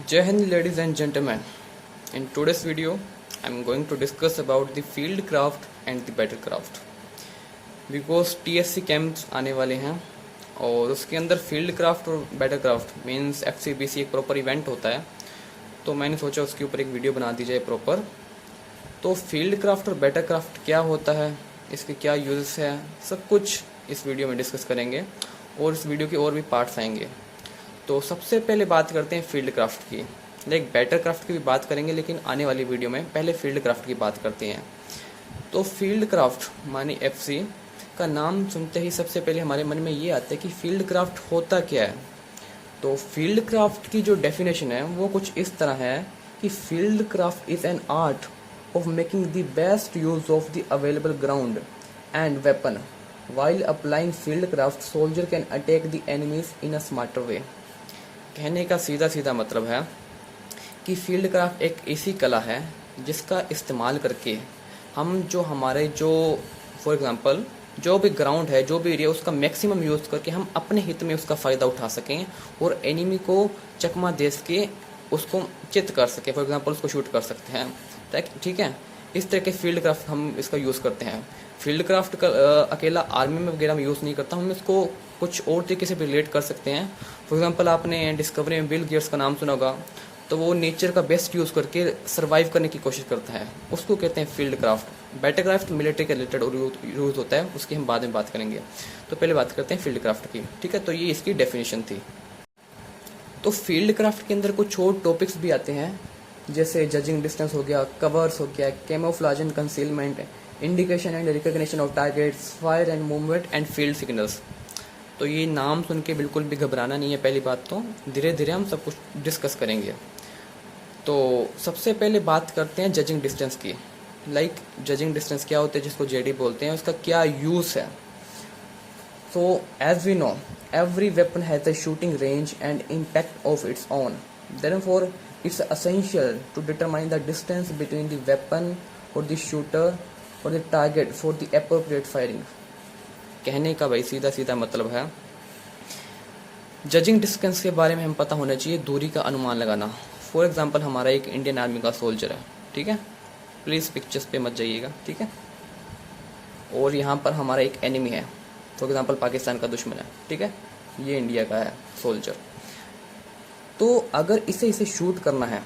Jai Hind, ladies and gentlemen. In today's video, I'm going to discuss about the field craft and the battlecraft. Because TSC camps आने वाले हैं और उसके अंदर field craft और बैटलक्राफ्ट means FCBC एक proper event होता है, तो मैंने सोचा उसके ऊपर एक वीडियो बना दी जाए प्रॉपर। तो फील्ड क्राफ्ट और बैटलक्राफ्ट क्या होता है, इसके क्या यूजेस है, सब कुछ इस वीडियो में डिस्कस करेंगे और इस वीडियो के और भी पार्ट्स आएंगे। तो सबसे पहले बात करते हैं फील्ड क्राफ्ट की, लाइक बैटल क्राफ्ट की भी बात करेंगे, लेकिन आने वाली वीडियो में पहले फील्ड क्राफ्ट की बात करते हैं। तो फील्ड क्राफ्ट मानी FC का नाम सुनते ही सबसे पहले हमारे मन में ये आता है कि फील्ड क्राफ्ट होता क्या है। तो फील्ड क्राफ्ट की जो डेफिनेशन है वो कुछ इस तरह है कि field craft is an art of making the best use of the available ground and weapon while applying field craft soldier can attack the enemies in a smarter way। कहने का सीधा सीधा मतलब है कि फील्ड क्राफ्ट एक ऐसी कला है जिसका इस्तेमाल करके हम हमारे फॉर एग्जांपल जो भी ग्राउंड है, जो भी एरिया, उसका मैक्सिमम यूज़ करके हम अपने हित में उसका फ़ायदा उठा सकें और एनिमी को चकमा दे के उसको चित कर सकें, फॉर एग्जांपल उसको शूट कर सकते हैं। ठीक है, इस तरह के फील्ड क्राफ्ट हम इसका यूज़ करते हैं। फील्ड क्राफ्ट का अकेला आर्मी में वगैरह में यूज़ नहीं करता, हम इसको कुछ और तरीके से रिलेट कर सकते हैं। फॉर एग्जांपल आपने डिस्कवरी में बिल गेट्स का नाम सुना होगा, तो वो नेचर का बेस्ट यूज़ करके सर्वाइव करने की कोशिश करता है, उसको कहते हैं field craft. Battle craft military के रिलेटेड यूज़ होता है, उसकी हम बाद में बात करेंगे। तो पहले बात करते हैं फील्ड क्राफ्ट की। ठीक है, तो ये इसकी डेफिनेशन थी। तो फील्ड क्राफ्ट के अंदर कुछ और टॉपिक्स भी आते हैं, जैसे जजिंग डिस्टेंस हो गया, कवर्स हो गया, camouflage and concealment, indication and recognition of targets, fire and movement and field signals. तो ये नाम सुन के बिल्कुल भी घबराना नहीं है। पहली बात तो धीरे धीरे हम सब कुछ डिस्कस करेंगे। तो सबसे पहले बात करते हैं जजिंग डिस्टेंस की। लाइक जजिंग डिस्टेंस क्या होता है, जिसको JD बोलते हैं, उसका क्या यूज़ है। So as we know every weapon has a shooting range and impact of its own, therefore it's essential to determine the distance between the weapon or the shooter or the target for the appropriate firing। कहने का भाई सीधा सीधा मतलब है, judging distance के बारे में हम पता होना चाहिए दूरी का अनुमान लगाना। फॉर एग्जांपल हमारा एक इंडियन आर्मी का सोल्जर है, ठीक है, प्लीज़ पिक्चर्स पे मत जाइएगा, ठीक है। और यहाँ पर हमारा एक एनिमी है, फॉर एग्जांपल पाकिस्तान का दुश्मन है, ठीक है, ये इंडिया का है सोल्जर। तो अगर इसे शूट करना है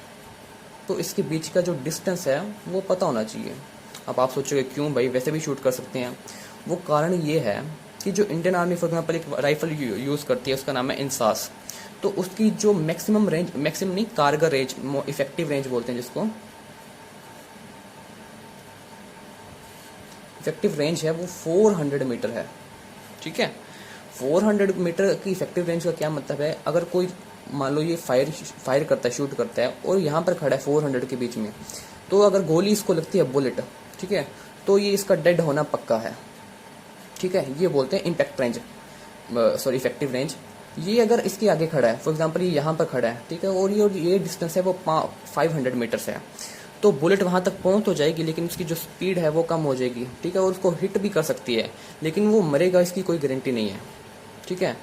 तो इसके बीच का जो डिस्टेंस है वो पता होना चाहिए। अब आप सोचोगे क्यों भाई, वैसे भी शूट कर सकते हैं। वो कारण ये है कि जो इंडियन आर्मी फॉर एग्जांपल एक राइफल यूज़ करती है, उसका नाम है इंसास। तो उसकी जो मैक्सिमम रेंज, मैक्सिमम नहीं, कारगर रेंज, इफेक्टिव रेंज बोलते हैं जिसको, इफेक्टिव रेंज है वो 400 मीटर है। ठीक है, 400 मीटर की इफेक्टिव रेंज का क्या मतलब है, अगर कोई मान लो ये फायर करता है, शूट करता है और यहाँ पर खड़ा है 400 के बीच में, तो अगर गोली इसको लगती है बुलेट, ठीक है, तो ये इसका डेड होना पक्का है। ठीक है, ये बोलते हैं impact range, sorry effective range. ये अगर इसके आगे खड़ा है, फॉर एग्जांपल ये यहाँ पर खड़ा है, ठीक है, और ये डिस्टेंस है वो 500 मीटर से है, तो बुलेट वहाँ तक पहुँच तो जाएगी, लेकिन उसकी जो स्पीड है वो कम हो जाएगी। ठीक है, और उसको हिट भी कर सकती है, लेकिन वो मरेगा इसकी कोई गारंटी नहीं है। ठीक है,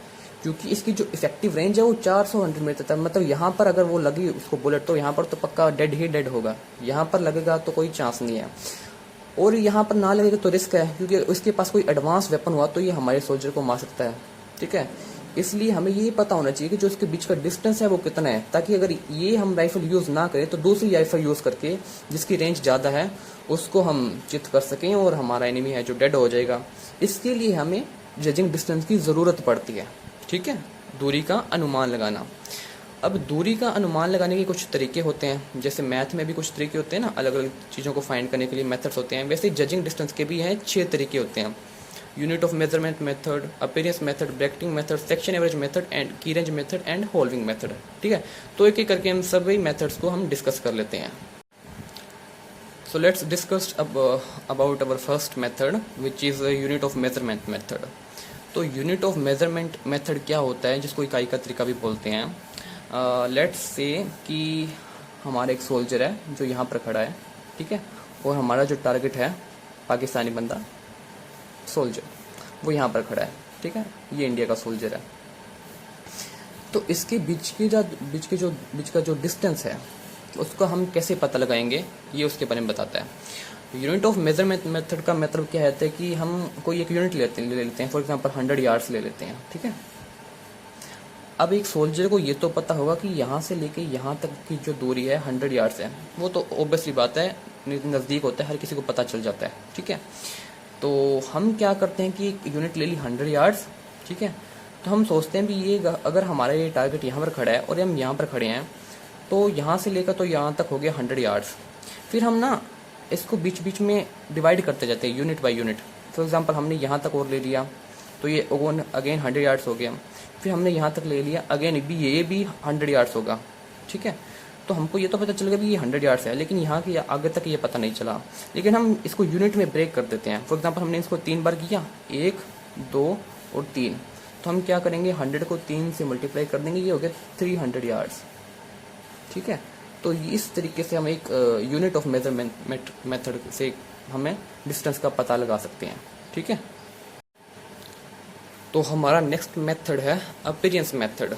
क्योंकि इसकी जो इफेक्टिव रेंज है वो 400 मीटर तक, मतलब यहाँ पर अगर वो लगी उसको बुलेट, तो यहाँ पर तो पक्का डेड ही डेड होगा, यहाँ पर लगेगा तो कोई चांस नहीं है। और यहाँ पर ना लगेगा तो रिस्क है, क्योंकि उसके पास कोई एडवांस वेपन हुआ तो ये हमारे सोल्जर को मार सकता है। ठीक है, इसलिए हमें ये पता होना चाहिए कि जो इसके बीच का डिस्टेंस है वो कितना है, ताकि अगर ये हम राइफल यूज़ ना करें तो दूसरी राइफल यूज़ करके जिसकी रेंज ज़्यादा है उसको हम चित कर सकें और हमारा एनिमी है जो डेड हो जाएगा। इसके लिए हमें जजिंग डिस्टेंस की ज़रूरत पड़ती है। ठीक है, दूरी का अनुमान लगाना। अब दूरी का अनुमान लगाने के कुछ तरीके होते हैं, जैसे मैथ में भी कुछ तरीके होते हैं ना, अलग अलग चीज़ों को फाइंड करने के लिए मेथड्स होते हैं, वैसे जजिंग डिस्टेंस के भी हैं 6 तरीके होते हैं। Unit of measurement method, appearance method, bracketing method, section average method and की रेंज मेथड एंड होल्विंग मेथड। ठीक है, तो एक एक करके हम सभी मेथड्स को हम डिस्कस कर लेते हैं। So let's discuss about our first method which is unit of measurement method. तो यूनिट ऑफ मेजरमेंट मेथड क्या होता है, जिसको इकाई का तरीका भी बोलते हैं। लेट्स से कि हमारा एक सोल्जर है जो यहाँ पर खड़ा है, ठीक है, और हमारा जो टारगेट है पाकिस्तानी बंदा सोल्जर, वो यहाँ पर खड़ा है। ठीक है, ये इंडिया का सोल्जर है। तो इसके बीच का जो डिस्टेंस है उसको हम कैसे पता लगाएंगे, ये उसके बारे में बताता है। यूनिट ऑफ मेजरमेंट मेथड का मतलब क्या है कि हम कोई एक यूनिट ले लेते हैं, फॉर एग्जांपल 100 यार्ड्स ले लेते हैं, ठीक है। अब एक सोल्जर को ये तो पता होगा कि यहाँ से लेके यहाँ तक की जो दूरी है 100 यार्ड्स है, वो तो ऑब्वियसली बात है, नज़दीक होता है, हर किसी को पता चल जाता है, ठीक है। तो हम क्या करते हैं कि एक यूनिट ले ली 100 यार्ड्स, ठीक है। तो हम सोचते हैं भी ये अगर हमारा ये टारगेट यहाँ पर खड़ा है और हम यहाँ पर खड़े हैं, तो यहाँ से लेकर तो यहाँ तक हो गया 100 यार्ड्स। फिर हम ना इसको बीच बीच में डिवाइड करते जाते हैं unit by unit. For example हमने यहाँ तक और ले लिया तो ये अगेन 100 यार्ड्स हो गया। फिर हमने यहाँ तक ले लिया, अगेन ये भी 100 यार्ड्स होगा, ठीक है। तो हमको ये तो पता चल गया भी ये 100 यार्ड्स है, लेकिन यहाँ की आगे तक ये पता नहीं चला। लेकिन हम इसको यूनिट में ब्रेक कर देते हैं। फॉर एग्जांपल हमने इसको 3 बार किया, 1, 2 और 3, तो हम क्या करेंगे 100 को 3 से मल्टीप्लाई कर देंगे, ये हो गया 300 यार्ड्स, ठीक है। तो इस तरीके से हम एक यूनिट ऑफ मेजरमेंट मेथड से हमें डिस्टेंस का पता लगा सकते हैं, ठीक है। तो हमारा नेक्स्ट मेथड है अपीयरेंस मेथड।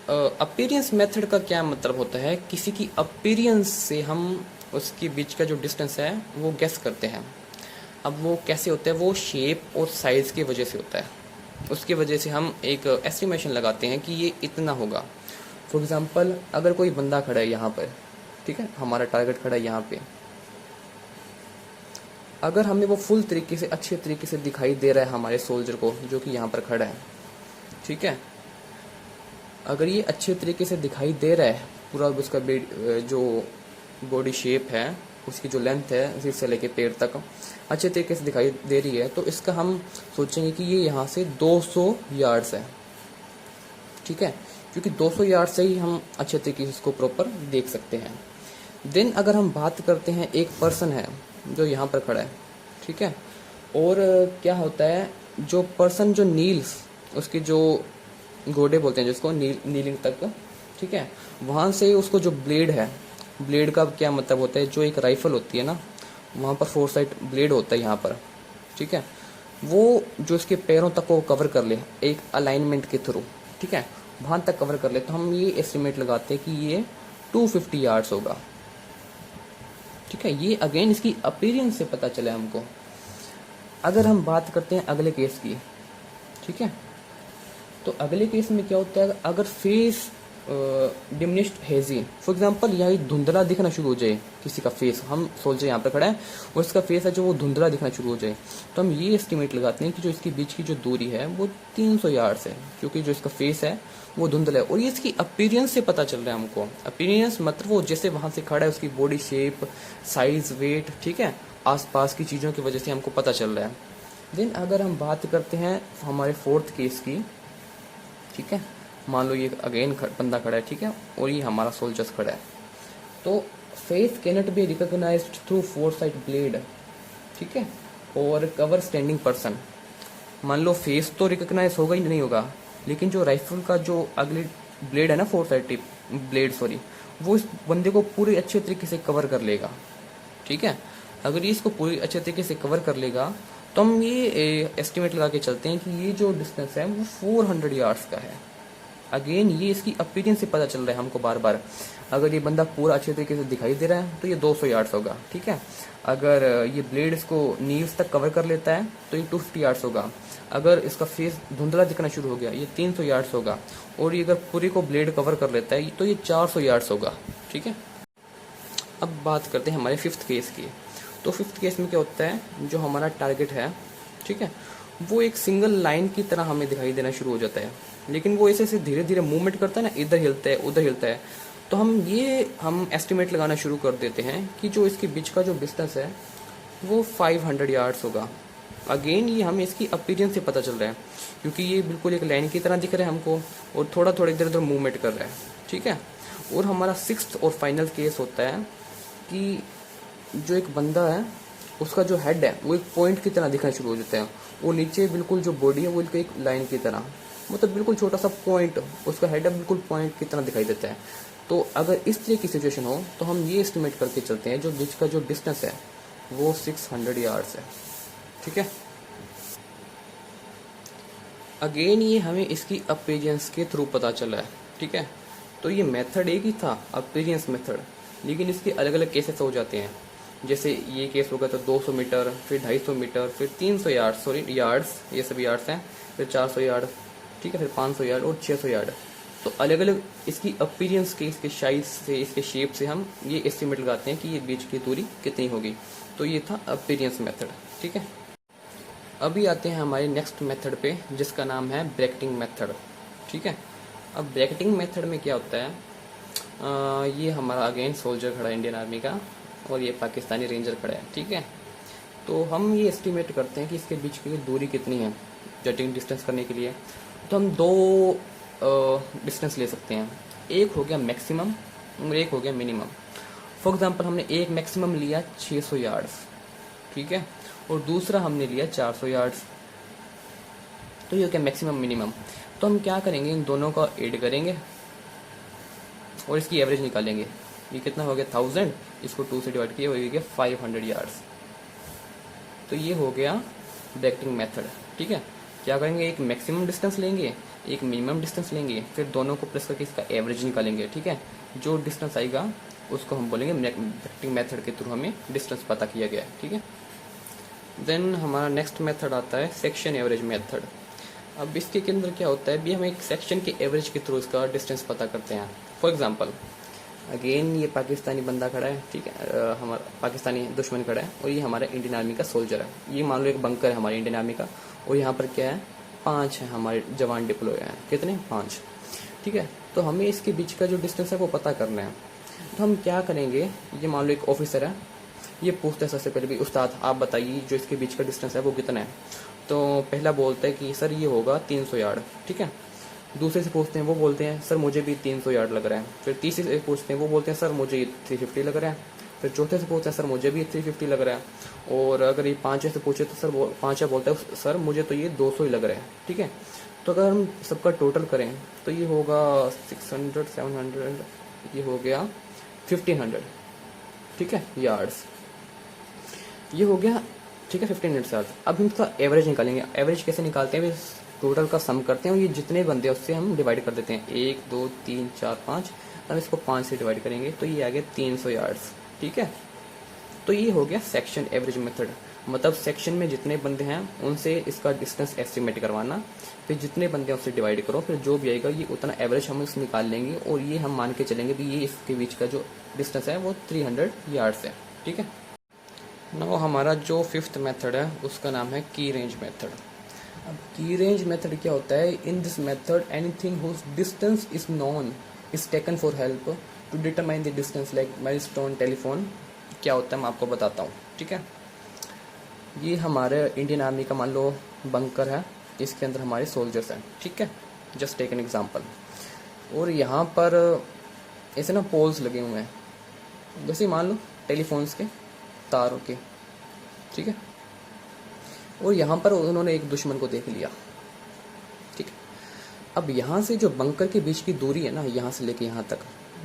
अपीयरेंस मेथड का क्या मतलब होता है, किसी की अपीयरेंस से हम उसके बीच का जो डिस्टेंस है वो गेस करते हैं। अब वो कैसे होता है, वो शेप और साइज़ की वजह से होता है। उसकी वजह से हम एक एस्टिमेशन लगाते हैं कि ये इतना होगा। फॉर एग्जांपल अगर कोई बंदा खड़ा है यहाँ पर, ठीक है, हमारा टारगेट खड़ा है यहाँ पे, अगर हमें वो फुल तरीके से अच्छे तरीके से दिखाई दे रहा है हमारे सोल्जर को जो कि यहाँ पर खड़ा है, ठीक है, अगर ये अच्छे तरीके से दिखाई दे रहा है, पूरा उसका जो बॉडी शेप है, उसकी जो लेंथ है सिर से लेके पैर तक अच्छे तरीके से दिखाई दे रही है, तो इसका हम सोचेंगे कि ये यहाँ से 200 यार्ड्स है, ठीक है, क्योंकि 200 यार्ड से ही हम अच्छे तरीके से इसको प्रॉपर देख सकते हैं। देन अगर हम बात करते हैं, एक पर्सन है जो यहाँ पर खड़ा है, ठीक है, और क्या होता है, जो पर्सन जो नील्स, उसके जो गोडे बोलते हैं जिसको नीलिंग तक, ठीक है, वहाँ से उसको जो ब्लेड है, ब्लेड का क्या मतलब होता है, जो एक राइफल होती है ना, वहाँ पर 4 साइड ब्लेड होता है यहाँ पर, ठीक है, वो जो इसके पैरों तक को कवर कर ले एक अलाइनमेंट के थ्रू, ठीक है, वहाँ तक कवर कर ले, तो हम ये एस्टिमेट लगाते हैं कि ये 250 यार्ड्स होगा, ठीक है। ये अगेन इसकी अपीयरेंस से पता चला हमको। अगर हम बात करते हैं अगले केस की, ठीक है, तो अगले केस में क्या होता है, अगर face diminished hazy, for example यहाँ धुंधला दिखना शुरू हो जाए किसी का फेस, हम सोल्जर यहाँ पर खड़ा है और इसका फेस है जो वो धुंधला दिखना शुरू हो जाए, तो हम ये एस्टिमेट लगाते हैं कि जो इसके बीच की जो दूरी है वो 300 यार्ड्स है, क्योंकि जो इसका फेस है वो धुंधला है। और ये इसकी अपीयरेंस से पता चल रहा है हमको। अपीयरेंस मतलब वो जैसे वहाँ से खड़ा है, उसकी बॉडी शेप, साइज, वेट, ठीक है, आसपास की चीज़ों की वजह से हमको पता चल रहा है। देन अगर हम बात करते हैं हमारे 4th केस की, ठीक है, मान लो ये अगेन बंदा खड़ा है, ठीक है, और ये हमारा सोल्जर्स खड़ा है, तो face cannot be recognized through 4 side blade, ठीक है, और कवर स्टैंडिंग पर्सन। मान लो फेस तो रिकॉग्नाइज होगा ही नहीं होगा, लेकिन जो राइफल का जो अगली ब्लेड है ना, 4 साइड टिप ब्लेड, सॉरी, वो इस बंदे को पूरे अच्छे तरीके से कवर कर लेगा, ठीक है। अगर ये इसको पूरी अच्छे तरीके से कवर कर लेगा तो हम ये एस्टिमेट लगा के चलते हैं कि ये जो डिस्टेंस है वो 400 यार्ड्स का है। अगेन ये इसकी अपीयरेंस से पता चल रहा है हमको बार बार। अगर ये बंदा पूरा अच्छे तरीके से दिखाई दे रहा है तो ये 200 यार्ड्स होगा, ठीक है। अगर ये ब्लेड इसको नीव्स तक कवर कर लेता है तो ये 250 यार्ड्स होगा। अगर इसका फेस धुंधला दिखना शुरू हो गया ये 300 यार्ड्स होगा। और ये अगर पूरी को ब्लेड कवर कर लेता है तो ये 400 यार्ड्स होगा, ठीक है। अब बात करते हैं हमारे 5th केस की। तो 5th केस में क्या होता है, जो हमारा टारगेट है, ठीक है, वो एक सिंगल लाइन की तरह हमें दिखाई देना शुरू हो जाता है, लेकिन वो ऐसे धीरे धीरे मूवमेंट करता है ना, इधर हिलता है उधर हिलता है। तो हम एस्टिमेट लगाना शुरू कर देते हैं कि जो इसके बीच का जो डिस्टेंस है वो 500 यार्ड्स होगा। अगेन ये हमें इसकी अपीयरेंस से पता चल रहा है, क्योंकि ये बिल्कुल एक लाइन की तरह दिख रहा है हमको और थोड़ा थोड़ा इधर उधर मूवमेंट कर रहा है, ठीक है। और हमारा 6th और फाइनल केस होता है कि जो एक बंदा है उसका जो हेड है वो एक पॉइंट की तरह दिखना शुरू हो जाता है, वो नीचे बिल्कुल जो बॉडी है वो एक लाइन की तरह, मतलब बिल्कुल छोटा सा पॉइंट, उसका हेड है बिल्कुल पॉइंट की तरह दिखाई देता है। तो अगर इस तरह की सिचुएशन हो तो हम ये एस्टिमेट करके चलते हैं जो बीच का जो डिस्टेंस है वो 600 यार्ड्स है, ठीक है। अगेन ये हमें इसकी अपीरियंस के थ्रू पता चला है, ठीक है। तो ये मेथड एक ही था, अपीरियंस मेथड, लेकिन इसके अलग अलग केसेस हो जाते हैं। जैसे ये केस होगा तो 200 मीटर, फिर 250 मीटर, फिर 300 यार्ड, सॉरी यार्ड्स, ये सभी यार्ड्स हैं, फिर 400 यार्ड, ठीक है, फिर 500 यार्ड और 600 यार्ड। तो अलग अलग इसकी अपीरियंस के, इसके साइज से, इसके शेप से हम ये एस्टिमेट लगाते हैं कि ये बीच की दूरी कितनी होगी। तो ये था अपीरियंस मेथड, ठीक है। अभी आते हैं हमारे नेक्स्ट मेथड पे, जिसका नाम है ब्रैकेटिंग मेथड, ठीक है। अब ब्रैकेटिंग मेथड में क्या होता है, ये हमारा अगेन सोल्जर खड़ा है इंडियन आर्मी का, और ये पाकिस्तानी रेंजर खड़ा है, ठीक है। तो हम ये एस्टिमेट करते हैं कि इसके बीच की दूरी कितनी है जटिंग डिस्टेंस करने के लिए। तो हम दो डिस्टेंस ले सकते हैं, एक हो गया मैक्सिमम और एक हो गया मिनिमम। फॉर एग्जांपल हमने एक मैक्सिमम लिया 600 यार्ड्स, ठीक है, और दूसरा हमने लिया 400 यार्ड्स। तो ये हो गया मैक्सिमम मिनिमम। तो हम क्या करेंगे, इन दोनों का ऐड करेंगे और इसकी एवरेज निकालेंगे। ये कितना हो गया 1000, इसको 2 से डिवाइड किया, हो गया 500 यार्ड्स। तो ये हो गया ब्रैकेटिंग मेथड, ठीक है। क्या करेंगे, एक मैक्सिमम डिस्टेंस लेंगे, एक मिनिमम डिस्टेंस लेंगे, फिर दोनों को प्लस करके इसका एवरेज निकालेंगे, ठीक है। जो डिस्टेंस आएगा उसको हम बोलेंगे ब्रैकेटिंग मेथड के थ्रू हमें डिस्टेंस पता किया गया है, ठीक है। देन हमारा नेक्स्ट मेथड आता है सेक्शन एवरेज मेथड। अब इसके अंदर क्या होता है, भी हम एक सेक्शन के एवरेज के थ्रू इसका डिस्टेंस पता करते हैं। फॉर एग्जांपल अगेन ये पाकिस्तानी बंदा खड़ा है, ठीक है, हमारा पाकिस्तानी दुश्मन खड़ा है, और ये हमारा इंडियन आर्मी का सोल्जर है। ये मान लो एक बंकर है हमारे इंडियन आर्मी का, और यहाँ पर क्या है, 5 है हमारे जवान डिप्लॉय हैं। कितने, 5, ठीक है। तो हमें इसके बीच का जो डिस्टेंस है वो पता करना है। तो हम क्या करेंगे, ये मान लो एक ऑफिसर है, ये पूछता है सबसे पहले भी, उस्ताद आप बताइए जो इसके बीच का डिस्टेंस है वो कितना है। तो पहला बोलता है कि सर ये होगा 300 यार्ड, ठीक है। दूसरे से पूछते हैं, वो बोलते हैं सर मुझे भी 300 यार्ड लग रहा है। फिर तीसरे से पूछते हैं, वो बोलते हैं सर मुझे ये 350 लग रहा है। फिर चौथे से पूछते हैं, सर मुझे भी 350 लग रहा है। और अगर ये पाँचवें से पूछे तो सर पाँचवा बोलता है सर मुझे तो ये 200 ही लग रहा है, ठीक है। तो अगर हम सबका टोटल करें तो ये होगा 600, 700, ये हो गया 1500, ठीक है, यार्ड्स। ये हो गया, ठीक है, 1500 यार्ड्स। अब हम इसका एवरेज निकालेंगे। एवरेज कैसे निकालते हैं, टोटल का सम करते हैं और ये जितने बंदे हैं उससे हम डिवाइड कर देते हैं, 1 2 3 4 5। अब इसको 5 से डिवाइड करेंगे तो ये आ गया 300 यार्ड्स, ठीक है। तो ये हो गया सेक्शन एवरेज मेथड, मतलब सेक्शन में जितने बंदे हैं उनसे इसका डिस्टेंस एस्टिमेट करवाना, फिर जितने बंदे हैं उससे डिवाइड करो, फिर जो भी आएगा ये उतना एवरेज हम इससे निकाल लेंगे, और ये हम मान के चलेंगे कि ये इसके बीच का जो डिस्टेंस है वो 300 यार्ड्स है, ठीक है। नाउ हमारा जो 5th मेथड है उसका नाम है की रेंज मेथड। अब की रेंज मेथड क्या होता है, in this method anything whose distance is known is taken for help to determine the distance, like milestone, telephone. क्या होता है मैं आपको बताता हूँ, ठीक है। ये हमारे इंडियन आर्मी का मान लो बंकर है, इसके अंदर हमारे सोल्जर्स हैं, ठीक है, जस्ट टेक एन एग्जाम्पल। और यहाँ पर ऐसे ना पोल्स लगे हुए हैं, जैसे मान लो टेलीफोन्स के तारों के, ठीक है। और यहाँ पर उन्होंने एक दुश्मन को देख लिया, ठीक है। अब यहाँ से जो बंकर के बीच की दूरी है ना, यहाँ से लेके यहाँ तक,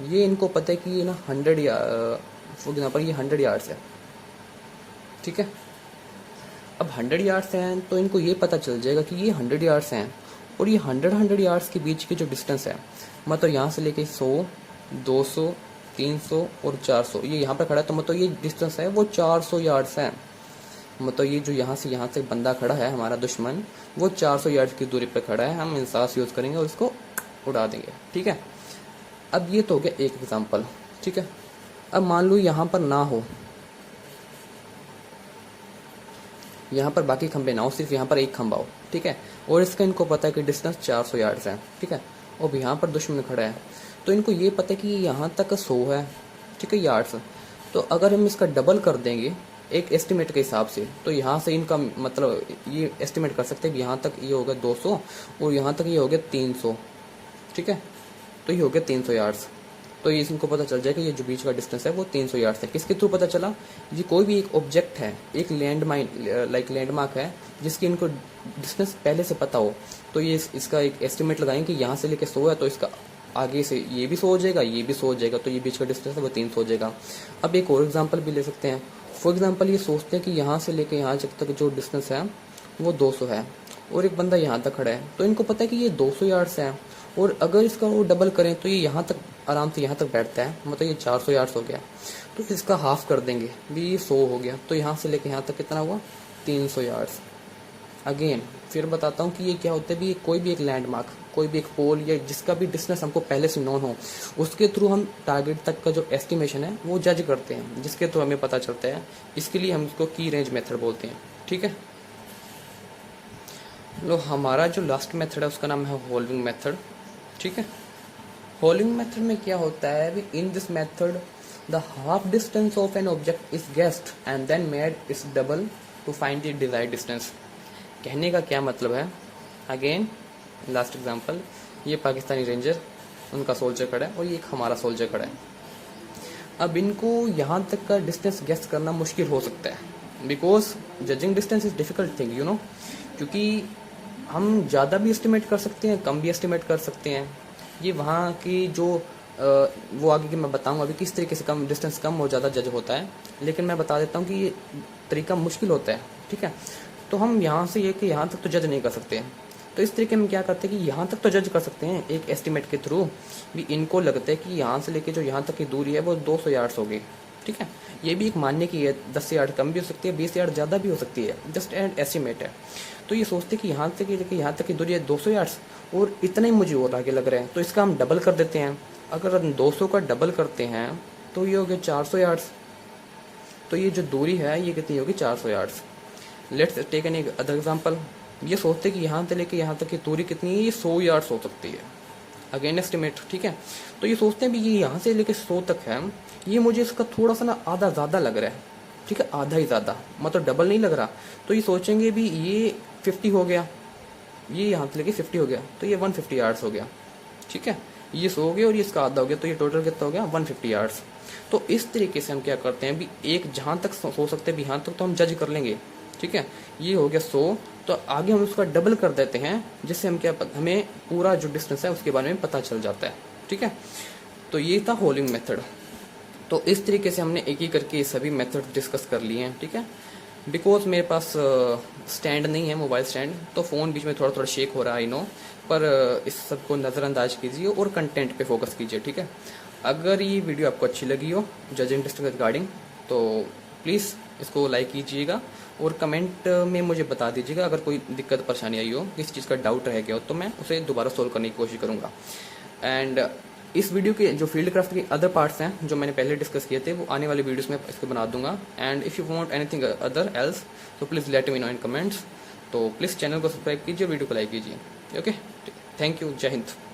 ये इनको पता है कि ये ना 100 या फॉर एग्जाम्पल ये 100 यार्ड्स है, ठीक है। अब 100 यार्ड्स हैं तो इनको ये पता चल जाएगा कि ये 100 यार्ड्स हैं, और ये 100 यार्ड्स के बीच की जो डिस्टेंस है, मतलब यहाँ से लेके 100, 200, 300 और 400, ये यहाँ पर खड़ा है, तो मतलब ये डिस्टेंस है वो 400 यार्ड्स है। मतलब ये जो यहाँ से बंदा खड़ा है हमारा दुश्मन, वो 400 यार्ड्स की दूरी पर खड़ा है। हम इंसास यूज़ करेंगे और इसको उड़ा देंगे, ठीक है। अब ये तो हो गया एक एग्जाम्पल, ठीक है। अब मान लो यहाँ पर ना हो, यहाँ पर बाकी खंबे ना हो, सिर्फ यहाँ पर एक खंबा हो, ठीक है, और इसका इनको पता है कि डिस्टेंस 400 यार्ड्स है, ठीक है। और यहाँ पर दुश्मन खड़ा है, तो इनको ये पता है कि यहाँ तक 100 है, ठीक है, यार्ड्स। तो अगर हम इसका डबल कर देंगे एक एस्टिमेट के हिसाब से, तो यहाँ से इनका मतलब ये एस्टिमेट कर सकते हैं कि यहाँ तक ये होगा 200 और यहाँ तक ये हो गया 300, ठीक है। तो ये हो गया 300 यार्ड्स। तो ये इनको पता चल जाएगा ये जो बीच का डिस्टेंस है वो 300 यार्ड्स है। किसके थ्रू पता चला, ये कोई भी एक ऑब्जेक्ट है, एक लैंडमार्क है जिसकी इनको डिस्टेंस पहले से पता हो, तो ये इसका एक एस्टिमेट लगाएंगे कि यहाँ से लेके 100 है, तो इसका आगे से ये भी 100 हो जाएगा, ये भी 100 हो जाएगा, तो ये बीच का डिस्टेंस है वो 300 हो जाएगा। अब एक और एग्जाम्पल भी ले सकते हैं। फॉर एग्जाम्पल ये सोचते हैं कि यहाँ से लेके यहाँ तक जो डिस्टेंस है वो 200 है, और एक बंदा यहाँ तक खड़ा है, तो इनको पता है कि ये 200 यार्ड्स है, और अगर इसका वो डबल करें तो ये यहाँ तक आराम से यहाँ तक बैठता है, मतलब ये 400 यार्ड्स हो गया। तो इसका हाफ कर देंगे भी, ये 100 हो गया, तो यहाँ से लेके यहाँ तक कितना हुआ 300 यार्ड्स। अगेन फिर बताता हूँ कि ये क्या होता है भी, कोई भी एक लैंडमार्क, कोई भी एक पोल या जिसका भी डिस्टेंस हमको पहले से नोन हो, उसके थ्रू हम टारगेट तक का जो एस्टिमेशन है वो जज करते हैं, जिसके थ्रू हमें पता चलता है। इसके लिए हम इसको की रेंज मेथड बोलते हैं, ठीक है। लो हमारा जो लास्ट मेथड है उसका नाम है होल्विंग मेथड, ठीक है। होल्विंग मेथड में क्या होता है भी, in this method the half distance of an object is guessed and then made its double to find the desired distance. कहने का क्या मतलब है, अगेन लास्ट एग्जांपल, ये पाकिस्तानी रेंजर, उनका सोल्जर खड़ा है और ये एक हमारा सोल्जर खड़ा है। अब इनको यहाँ तक का डिस्टेंस गेस करना मुश्किल हो सकता है, because judging distance is difficult thing, you know, क्योंकि हम ज़्यादा भी एस्टिमेट कर सकते हैं, कम भी एस्टिमेट कर सकते हैं। ये वहाँ की जो वो आगे की मैं बताऊंगा अभी किस तरीके से कम डिस्टेंस कम और ज़्यादा जज होता है, लेकिन मैं बता देता हूँ कि ये तरीका मुश्किल होता है, ठीक है। तो हम यहाँ से ये कि यहाँ तक तो जज नहीं कर सकते हैं, तो इस तरीके में क्या करते हैं कि यहाँ तक तो जज कर सकते हैं एक एस्टिमेट के थ्रू भी। इनको लगता है कि यहाँ से लेके जो यहाँ तक की दूरी है वो 200 यार्ड्स होगी, ठीक है। ये भी एक मानने की है, 10 यार्ड कम भी हो सकती है, 20 यार्ड ज़्यादा भी हो सकती है, जस्ट एंड एस्टिमेट है। तो ये सोचते कि यहाँ से लेके यहाँ तक की दूरी है 200 यार्ड्स और इतना ही मुझे और आगे लग रहा है, तो इसका हम डबल कर देते हैं। अगर हम 200 का डबल करते हैं तो ये हो गया 400 यार्ड्स। तो ये जो दूरी है ये कितनी होगी 400 yards. Let's take another example. ये सोचते कि यहाँ से लेके यहाँ तक की दूरी कितनी है, ये 100 यार्ड्स हो सकती है, अगेन एस्टिमेट, ठीक है। तो ये सोचते हैं भी ये यहाँ से लेके 100 तक है, ये मुझे इसका थोड़ा सा ना आधा ज़्यादा लग रहा है, ठीक है, आधा ही ज़्यादा, मतलब डबल नहीं लग रहा। तो ये सोचेंगे भी ये 50 हो गया, ये यहाँ से लेके 50 हो गया, तो ये 150 यार्ड्स हो गया, ठीक है। ये 100 हो गया और ये इसका आधा हो गया, तो ये टोटल कितना हो गया 150 यार्ड्स। तो इस तरीके से हम क्या करते हैं भी, एक जहाँ तक सो सकते हैं भी यहाँ तक तो हम जज कर लेंगे, ठीक है। ये हो गया 100, तो आगे हम उसका डबल कर देते हैं, जिससे हम क्या हमें पूरा जो डिस्टेंस है उसके बारे में पता चल जाता है, ठीक है। तो ये था होलिंग मेथड। तो इस तरीके से हमने एक ही करके सभी मेथड डिस्कस कर लिए हैं, ठीक है। बिकॉज मेरे पास स्टैंड नहीं है, मोबाइल स्टैंड, तो फ़ोन बीच में थोड़ा थोड़ा शेक हो रहा है, आई नो, पर इस सबको नज़रअंदाज कीजिए और कंटेंट पे फोकस कीजिए, ठीक है। अगर ये वीडियो आपको अच्छी लगी हो जजिंग डिस्टेंस रिगार्डिंग, तो प्लीज़ इसको लाइक कीजिएगा और कमेंट में मुझे बता दीजिएगा अगर कोई दिक्कत परेशानी आई हो, किसी चीज़ का डाउट रह गया हो, तो मैं उसे दोबारा सोल्व करने की कोशिश करूँगा। एंड इस वीडियो के जो फील्ड क्राफ्ट के अदर पार्ट्स हैं जो मैंने पहले डिस्कस किए थे, वो आने वाले वीडियोस में इसको बना दूंगा। And if you want anything other else, तो please let me know in comments. तो प्लीज़ चैनल को सब्सक्राइब कीजिए, वीडियो को लाइक कीजिए। ओके, थैंक यू, जय हिंद।